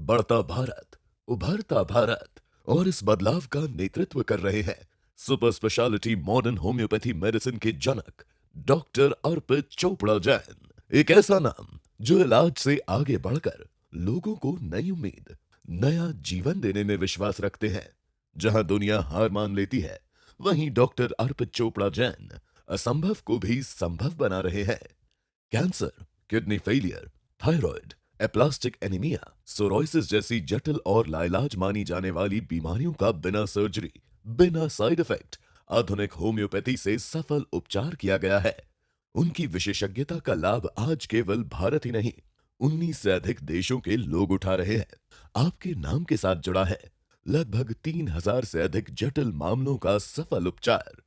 बढ़ता भारत, उभरता भारत। और इस बदलाव का नेतृत्व कर रहे हैं super speciality modern homeopathy medicine के जनक डॉक्टर अर्पित चोपड़ा जैन। एक ऐसा नाम जो इलाज से आगे बढ़कर लोगों को नई उम्मीद, नया जीवन देने में विश्वास रखते हैं। जहां दुनिया हार मान लेती है, वहीं डॉक्टर अर्पित चोपड़ा जैन असंभव को भी संभव बना रहे हैं। Cancer, kidney failure, thyroid, aplastic anaemia, sorosis जैसी जटिल और लाइलाज मानी जाने वाली बीमारियों का बिना सर्जरी, बिना साइड इफेक्ट आधुनिक होम्योपैथी से सफल उपचार किया गया है। उनकी विशेषज्ञता का लाभ आज केवल भारत ही नहीं, 19 से अधिक देशों के लोग उठा रहे हैं। आपके नाम के साथ जुड़ा है लगभग 3000 से अधिक जटिल मामलों का सफल उपचार।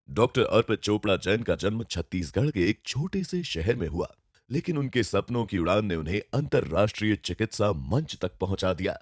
डॉक्टर अर्पित चोपड़ा जैन का जन्म छत्तीसगढ़ के एक छोटे से शहर में हुआ, लेकिन उनके सपनों की उड़ान ने उन्हें अंतर्राष्ट्रीय चिकित्सा मंच तक पहुंचा दिया।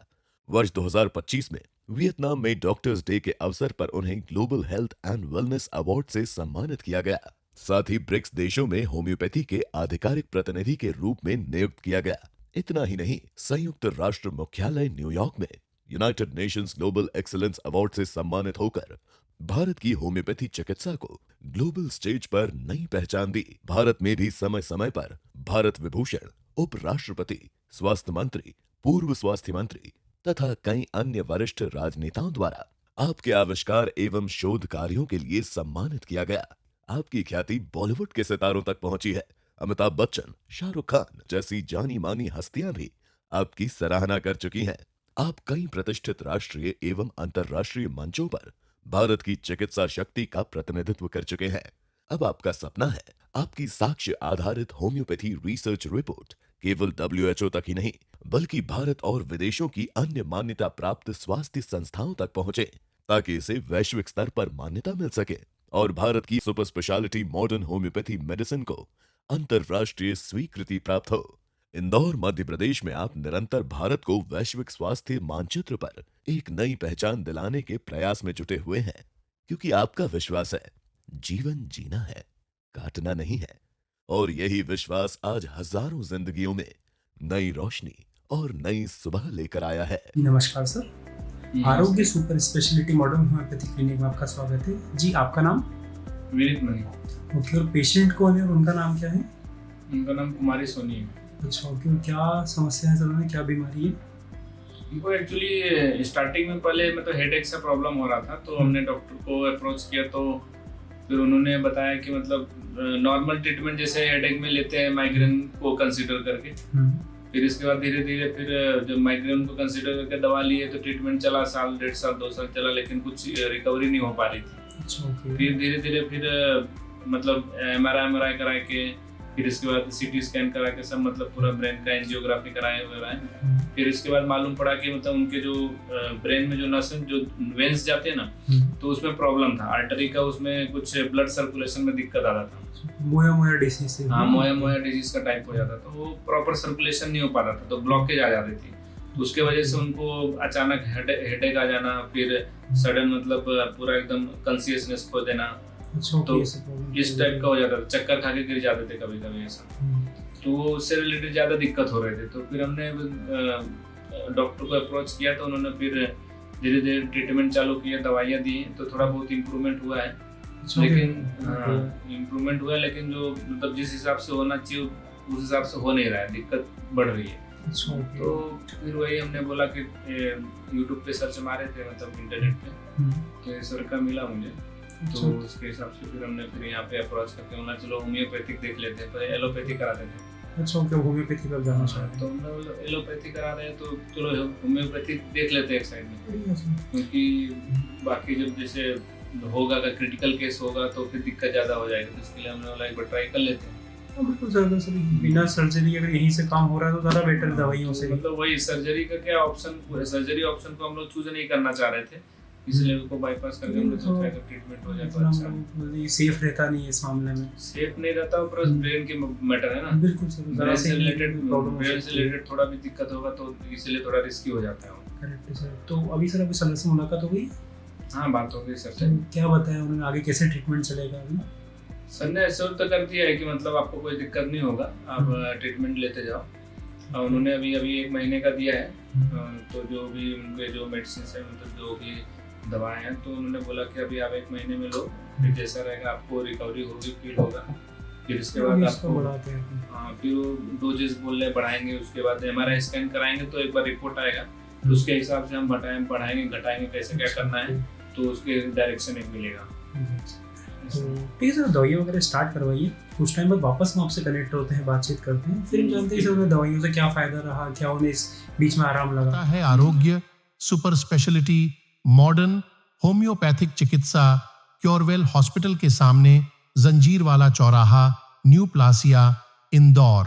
वर्ष 2025 में वियतनाम में डॉक्टर्स डे के अवसर पर उन्हें global health and wellness award से सम्मानित किया गया। साथ ही ब्रिक्स देशों में होम्योपैथी के आधिकारिक प्रतिनिधि के रूप में नियुक्त किया गया। इतना ही नहीं, संयुक्त राष्ट्र मुख्यालय न्यूयॉर्क में United Nations global excellence award से सम्मानित होकर भारत की होम्योपैथी चिकित्सा को ग्लोबल स्टेज पर नई पहचान दी। भारत में भी समय समय पर भारत विभूषण, उपराष्ट्रपति, स्वास्थ्य मंत्री, पूर्व स्वास्थ्य मंत्री तथा कई अन्य वरिष्ठ राजनेताओं द्वारा आपके आविष्कार एवं शोध कार्यों के लिए सम्मानित किया गया। आपकी ख्याति बॉलीवुड के सितारों तक पहुंची है। अमिताभ बच्चन, शाहरुख खान जैसी जानी मानी हस्तियां भी आपकी सराहना कर चुकी हैं। आप कई प्रतिष्ठित राष्ट्रीय एवं अंतर्राष्ट्रीय मंचों पर भारत की चिकित्सा शक्ति का प्रतिनिधित्व कर चुके हैं। अब आपका सपना है आपकी साक्ष्य आधारित होम्योपैथी रिसर्च रिपोर्ट केवल WHO तक ही नहीं, बल्कि भारत और विदेशों की अन्य मान्यता प्राप्त स्वास्थ्य संस्थाओं तक पहुंचे, ताकि इसे वैश्विक स्तर पर मान्यता मिल सके और भारत की super speciality modern homeopathy medicine को अंतर्राष्ट्रीय स्वीकृति प्राप्त हो। इंदौर, मध्य प्रदेश में आप निरंतर भारत को वैश्विक स्वास्थ्य मानचित्र पर एक नई पहचान दिलाने के प्रयास में जुटे हुए हैं, क्योंकि आपका विश्वास है जीवन जीना है, काटना नहीं है। और यही विश्वास आज हजारों जिंदगियों में नई रोशनी और नई सुबह लेकर आया है। नमस्कार सर, आरोग्य super speciality modern homeopathy clinic में आपका स्वागत है जी। आपका नाम? विनीत मनी। ओके, और पेशेंट कौन है और उनका नाम क्या है? उनका नाम कुमारी सोनी है। अच्छा, ओके, और क्या समस्या है सर उन्हें, क्या बीमारी है? उनको एक्चुअली स्टार्टिंग में पहले मतलब हेडेक से प्रॉब्लम हो रहा था, तो हमने डॉक्टर को अप्रोच किया, तो फिर उन्होंने बताया कि मतलब नॉर्मल ट्रीटमेंट जैसे हेडेक में लेते हैं माइग्रेन को कंसीडर करके। फिर इसके बाद धीरे धीरे फिर जब माइग्रेन को कंसीडर करके दवा लिए तो ट्रीटमेंट चला, साल, 1.5 साल, 2 साल चला, लेकिन कुछ रिकवरी नहीं हो पा रही थी। अच्छा, ओके। फिर धीरे धीरे फिर मतलब MRI करा के, फिर इसके बाद CT स्कैन करा के सब मतलब पूरा ब्रेन का एंजियोग्राफी कराए हुए हैं। फिर इसके बाद मालूम पड़ा कि मतलब उनके जो ब्रेन में जो नस जो वेंस जाते हैं ना, तो उसमें प्रॉब्लम था, आर्टरी का, उसमें कुछ ब्लड सर्कुलेशन में दिक्कत आ रहा था। मोया डिसीज। हाँ, मोया डिजीज का टाइप हो जाता, तो वो प्रॉपर सर्कुलेशन नहीं हो पा रहा था, तो ब्लॉकेज आ जाती थी। तो उसके वजह से उनको अचानक हेडेक आ जाना, फिर सडन मतलब पूरा एकदम कॉन्शियसनेस खो देना, तो इस टाइप का हो जाता था। चक्कर खा के गिर जाते थे कभी कभी ऐसा। तो उससे रिलेटेड ज़्यादा दिक्कत हो रहे थे, तो फिर हमने डॉक्टर को अप्रोच किया, तो उन्होंने फिर धीरे धीरे ट्रीटमेंट चालू किया, दवाइयाँ दी, तो थोड़ा बहुत इम्प्रूवमेंट हुआ है। लेकिन इम्प्रूवमेंट हुआ है, लेकिन जो मतलब जिस हिसाब से होना चाहिए उस हिसाब से हो नहीं रहा है, दिक्कत बढ़ रही है। तो फिर वही हमने बोला कि यूट्यूब पे सर्च मारे थे, मतलब इंटरनेट पे, तो सर का मिला मुझे, तो उसके हिसाब से फिर हमने फिर यहाँ पे अप्रोच करके बोला चलो होम्योपैथिक देख लेते हैं, पहले एलोपैथी कराते थे। अच्छा, ओके, होम्योपैथी पर जाना चाहते हैं, तो हमने एलोपैथी करा रहे हैं, तो चलो होम्योपैथी देख लेते हैं एक साइड में, क्योंकि बाकी जब जैसे होगा, अगर क्रिटिकल केस होगा तो फिर दिक्कत ज़्यादा हो जाएगी, तो इसके लिए हमने बोला एक बार ट्राई कर लेते हैं। बिल्कुल सर, बिना सर्जरी अगर यहीं से काम हो रहा है तो ज़्यादा बेटर दवाइयों से। मतलब वही सर्जरी का क्या ऑप्शन, सर्जरी ऑप्शन को हम लोग चूज नहीं करना चाह रहे थे, इसलिए उसको बाईपास करके हम लोग सोच रहे थे ट्रीटमेंट हो जाए तो अच्छा। ये सेफ रहता नहीं है इस मामले में, सेफ नहीं रहता, प्लस ब्रेन की मैटर है ना। बिल्कुल सर, ब्रेन से रिलेटेड थोड़ा भी दिक्कत होगा तो इसलिए थोड़ा रिस्की हो जाता है। करेक्ट है सर। तो अभी सर आपकी सर से मुलाकात हो गई? हाँ, बात हो गई सर से। क्या बताया उन्होंने, आगे कैसे ट्रीटमेंट चलेगा अभी? सर ने ऐसा तो कर दिया है कि मतलब आपको कोई दिक्कत नहीं होगा, आप ट्रीटमेंट लेते जाओ। और उन्होंने अभी 1 महीने का दिया है तो जो भी उनके जो मेडिसिन है मतलब जो भी दवाएं हैं तो उन्होंने बोला कि अभी आप 1 महीने में लो, फिर जैसा रहेगा आपको रिकवरी होगी, फील होगा, फिर इसके बाद इसको आपको बढ़ाते हैं। हाँ फिर वो डोजेस बोल रहे बढ़ाएंगे, उसके बाद MRI स्कैन कराएंगे तो एक बार रिपोर्ट आएगा, तो उसके हिसाब से हम बढ़ाएंगे घटाएंगे कैसे क्या करना है, तो उसके डायरेक्शन एक मिलेगा। तो ठीक है सर, दवाइयाँ वगैरह स्टार्ट करवाइए, कुछ टाइम बाद वापस हम आपसे कनेक्ट होते हैं, बातचीत करते हैं, फिर हम जानते हैं सर दवाइयों से क्या फायदा रहा, क्या उन्हें इस बीच में आराम लगा है। आरोग्य सुपर स्पेशलिटी मॉडर्न होम्योपैथिक चिकित्सा क्योरवेल हॉस्पिटल के सामने, जंजीरवाला चौराहा, न्यू प्लासिया, इंदौर।